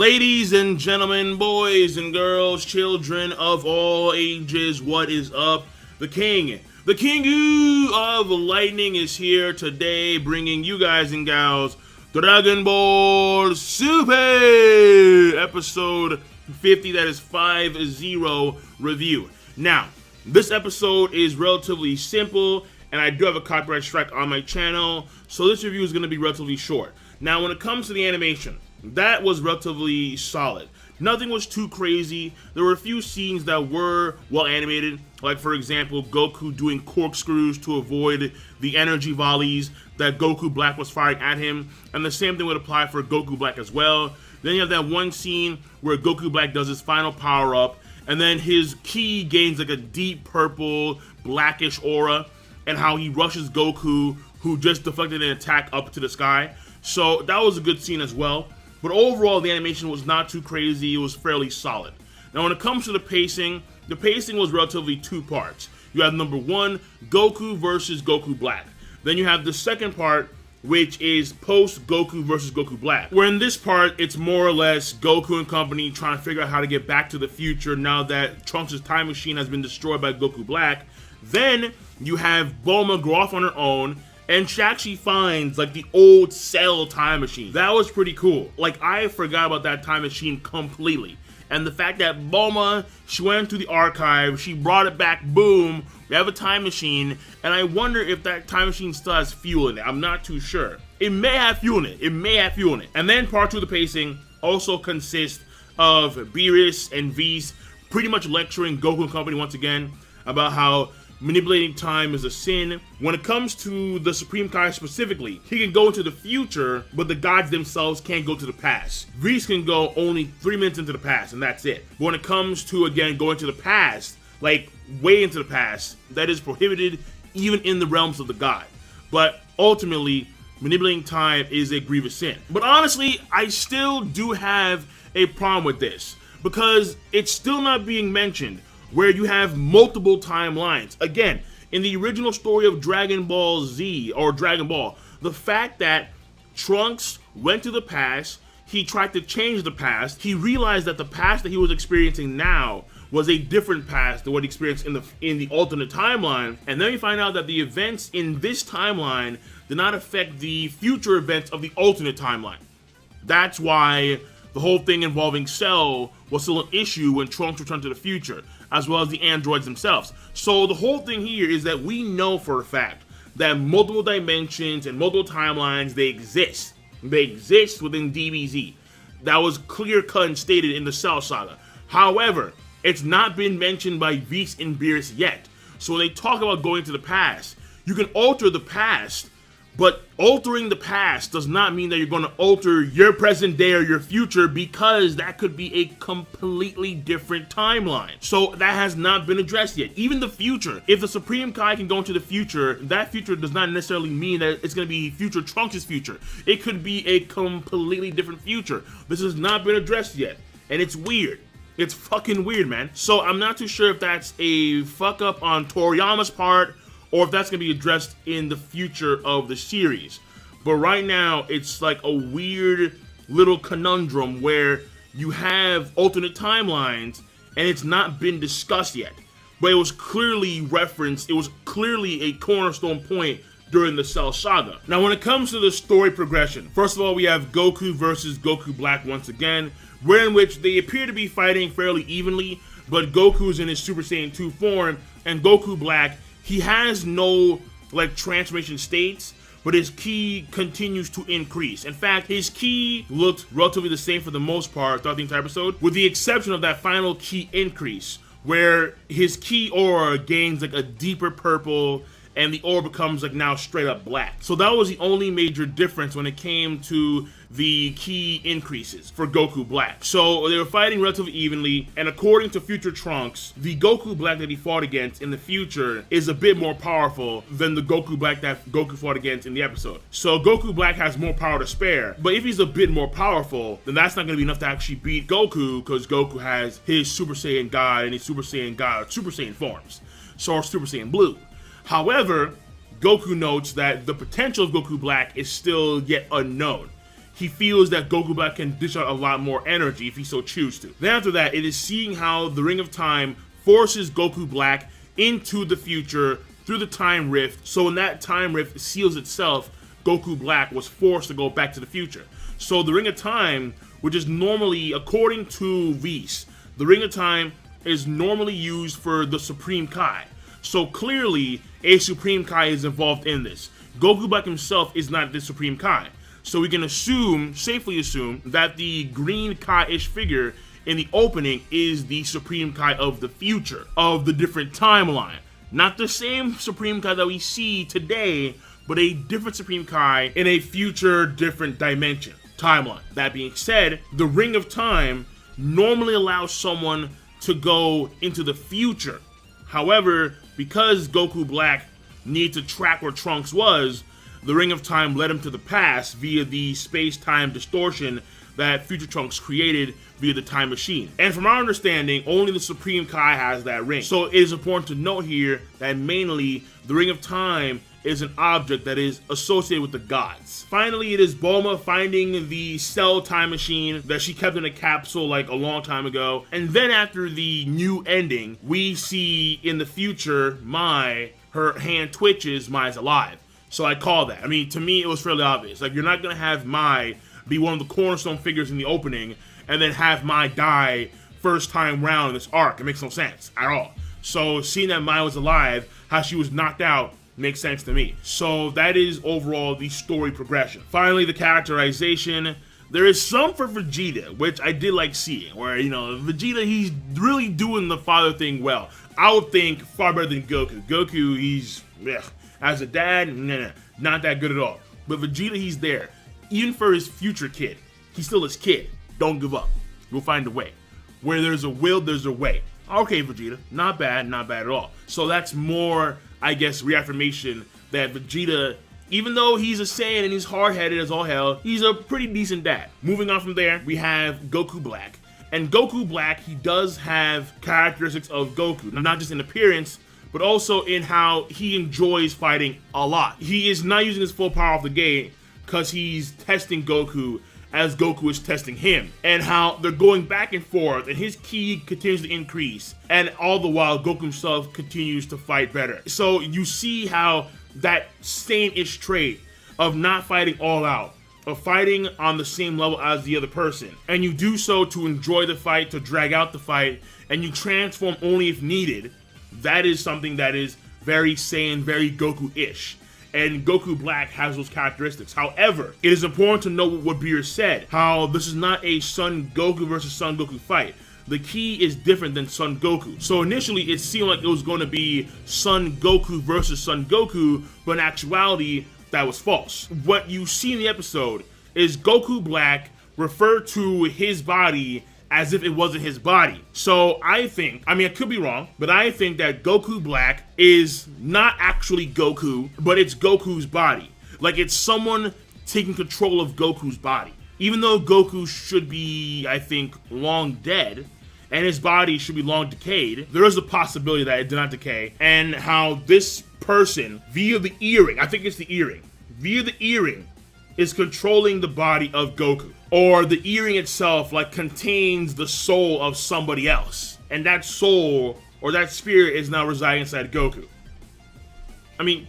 Ladies and gentlemen, boys and girls, children of all ages, what is up? The king of lightning is here today, bringing you guys and gals Dragon Ball Super episode 50, that is 50 review. Now, this episode is relatively simple, and I do have a copyright strike on my channel, so this review is going to be relatively short. Now, when it comes to the animation, that was relatively solid. Nothing was too crazy. There were a few scenes that were well animated, like for example, Goku doing corkscrews to avoid the energy volleys that Goku Black was firing at him, and the same thing would apply for Goku Black as well. Then you have that one scene where Goku Black does his final power-up, and then his ki gains like a deep purple, blackish aura, and how he rushes Goku, who just deflected an attack up to the sky. So that was a good scene as well. But overall, the animation was not too crazy. It was fairly solid. Now, when it comes to the pacing was relatively two parts. You have number one, Goku versus Goku Black. Then you have the second part, which is post Goku versus Goku Black. Where in this part, it's more or less Goku and company trying to figure out how to get back to the future now that Trunks' time machine has been destroyed by Goku Black. Then you have Bulma go off on her own, and she actually finds like the old Cell time machine. That was pretty cool. Like, I forgot about that time machine completely. And the fact that Bulma, she went to the archive, she brought it back, boom, we have a time machine, and I wonder if that time machine still has fuel in it. I'm not too sure. It may have fuel in it. And then part two of the pacing also consists of Beerus and Whis pretty much lecturing Goku and company once again about how manipulating time is a sin. When it comes to the Supreme Kai specifically, he can go into the future, but the gods themselves can't go to the past. Whis can go only 3 minutes into the past, and that's it. But when it comes to, again, going to the past, like way into the past, that is prohibited even in the realms of the god. But ultimately, manipulating time is a grievous sin. But honestly, I still do have a problem with this, because it's still not being mentioned, where you have multiple timelines. Again, in the original story of Dragon Ball Z, or Dragon Ball, the fact that Trunks went to the past, he tried to change the past, he realized that the past that he was experiencing now was a different past than what he experienced in the alternate timeline, and then we find out that the events in this timeline did not affect the future events of the alternate timeline. That's why the whole thing involving Cell was still an issue when Trunks returned to the future, as well as the androids themselves. So the whole thing here is that we know for a fact that multiple dimensions and multiple timelines, they exist. They exist within DBZ. That was clear-cut and stated in the Cell Saga. However, it's not been mentioned by Whis and Beerus yet. So when they talk about going to the past, you can alter the past, but altering the past does not mean that you're going to alter your present day or your future, because that could be a completely different timeline. So that has not been addressed yet. Even the future, if the Supreme Kai can go into the future, that future does not necessarily mean that it's going to be future Trunks' future. It could be a completely different future. This has not been addressed yet, and it's weird. It's fucking weird, man. So I'm not too sure if that's a fuck up on Toriyama's part, or if that's going to be addressed in the future of the series. But right now, it's like a weird little conundrum where you have alternate timelines, and it's not been discussed yet. But it was clearly referenced, it was clearly a cornerstone point during the Cell Saga. Now, when it comes to the story progression, first of all, we have Goku versus Goku Black once again, where in which they appear to be fighting fairly evenly, but Goku's in his Super Saiyan 2 form, and Goku Black, he has no like transformation states, but his ki continues to increase. In fact, his ki looked relatively the same for the most part throughout the entire episode, with the exception of that final ki increase, where his ki aura gains like a deeper purple, and the aura becomes like now straight up black. So that was the only major difference when it came to the ki increases for Goku Black. So they were fighting relatively evenly, and according to future Trunks, the Goku Black that he fought against in the future is a bit more powerful than the Goku Black that Goku fought against in the episode. So Goku Black has more power to spare, but if he's a bit more powerful, then that's not going to be enough to actually beat Goku, because Goku has his Super Saiyan God and his Super Saiyan God, Super Saiyan forms, so Super Saiyan Blue. However, Goku notes that the potential of Goku Black is still yet unknown. he feels that Goku Black can dish out a lot more energy if he so chooses to. Then after that, it is seeing how the Ring of Time forces Goku Black into the future through the time rift. So when that time rift seals itself, Goku Black was forced to go back to the future. So the Ring of Time, which is normally, according to Whis, the Ring of Time is normally used for the Supreme Kai. So clearly, a Supreme Kai is involved in this. Goku Black himself is not the Supreme Kai. So we can assume, safely assume, that the green Kai-ish figure in the opening is the Supreme Kai of the future, of the different timeline. Not the same Supreme Kai that we see today, but a different Supreme Kai in a future different dimension, timeline. That being said, the Ring of Time normally allows someone to go into the future. However, because Goku Black needed to track where Trunks was, the Ring of Time led him to the past via the space-time distortion that future Trunks created via the time machine. And from our understanding, only the Supreme Kai has that ring. So it is important to note here that mainly the Ring of Time is an object that is associated with the gods. Finally, it is Bulma finding the Cell time machine that she kept in a capsule like a long time ago. And then after the new ending, we see in the future Mai, her hand twitches, Mai's alive. So I call that. I mean, to me, it was fairly obvious. Like, you're not gonna have Mai be one of the cornerstone figures in the opening and then have Mai die first time round in this arc. It makes no sense at all. So seeing that Mai was alive, how she was knocked out, makes sense to me. So that is overall the story progression. Finally, the characterization. There is some for Vegeta, which I did like seeing, where, you know, Vegeta, he's really doing the father thing well. I would think far better than Goku. Goku, he's, as a dad, not that good at all. But Vegeta, he's there. Even for his future kid, he's still his kid. Don't give up. We'll find a way. Where there's a will, there's a way. Okay, Vegeta, not bad at all. So that's more, I guess, reaffirmation that Vegeta, even though he's a Saiyan and he's hard-headed as all hell, he's a pretty decent dad. Moving on from there, we have Goku Black. And Goku Black, he does have characteristics of Goku, not just in appearance, but also in how he enjoys fighting a lot. He is not using his full power off the gate because he's testing Goku as Goku is testing him, and how they're going back and forth, and his ki continues to increase, and all the while Goku himself continues to fight better. So you see how that same-ish trait of not fighting all out, of fighting on the same level as the other person, and you do so to enjoy the fight, to drag out the fight, and you transform only if needed. That is something that is very Saiyan, very Goku-ish. And Goku Black has those characteristics. However, it is important to note what Beer said, how this is not a Son Goku versus Son Goku fight. The ki is different than Son Goku. So initially, it seemed like it was going to be Son Goku versus Son Goku, but in actuality, that was false. What you see in the episode is Goku Black refer to his body as if it wasn't his body. So I think, I could be wrong, but I think that Goku Black is not actually Goku, but it's Goku's body. Like, it's someone taking control of Goku's body. Even though Goku should be, I think, long dead, and his body should be long decayed, there is a possibility that it did not decay, and how this person, via the earring, I think it's the earring, via the earring, is controlling the body of Goku. Or the earring itself, like, contains the soul of somebody else. And that soul, or that spirit, is now residing inside Goku.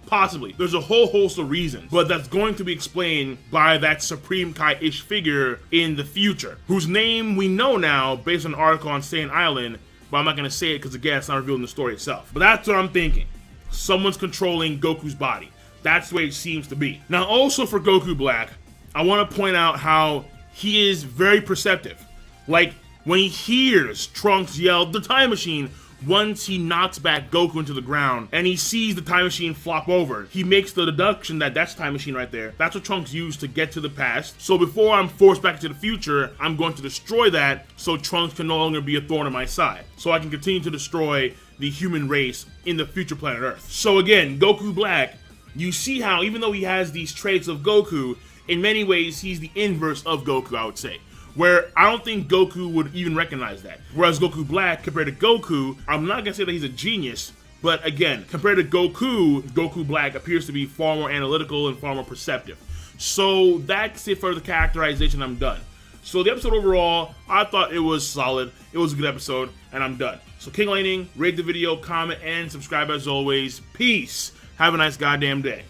Possibly. There's a whole host of reasons, but that's going to be explained by that Supreme Kai-ish figure in the future, whose name we know now based on an article on Saiyan Island, but I'm not going to say it because, again, it's not revealed in the story itself. But that's what I'm thinking. Someone's controlling Goku's body. That's the way it seems to be. Now, also for Goku Black, I want to point out how he is very perceptive. Like, when he hears Trunks yell, "The time machine," once he knocks back Goku into the ground and he sees the time machine flop over, he makes the deduction that that's time machine right there. That's what Trunks used to get to the past. So before I'm forced back into the future, I'm going to destroy that so Trunks can no longer be a thorn in my side. So I can continue to destroy the human race in the future planet Earth. So again, Goku Black, you see how even though he has these traits of Goku, in many ways he's the inverse of Goku, I would say. Where I don't think Goku would even recognize that. Whereas Goku Black, compared to Goku, I'm not gonna say that he's a genius, but again, compared to Goku, Goku Black appears to be far more analytical and far more perceptive. So that's it for the characterization. I'm done. So the episode overall, I thought it was solid. It was a good episode, and I'm done. So King Laning, rate the video, comment, and subscribe as always. Peace. Have a nice goddamn day.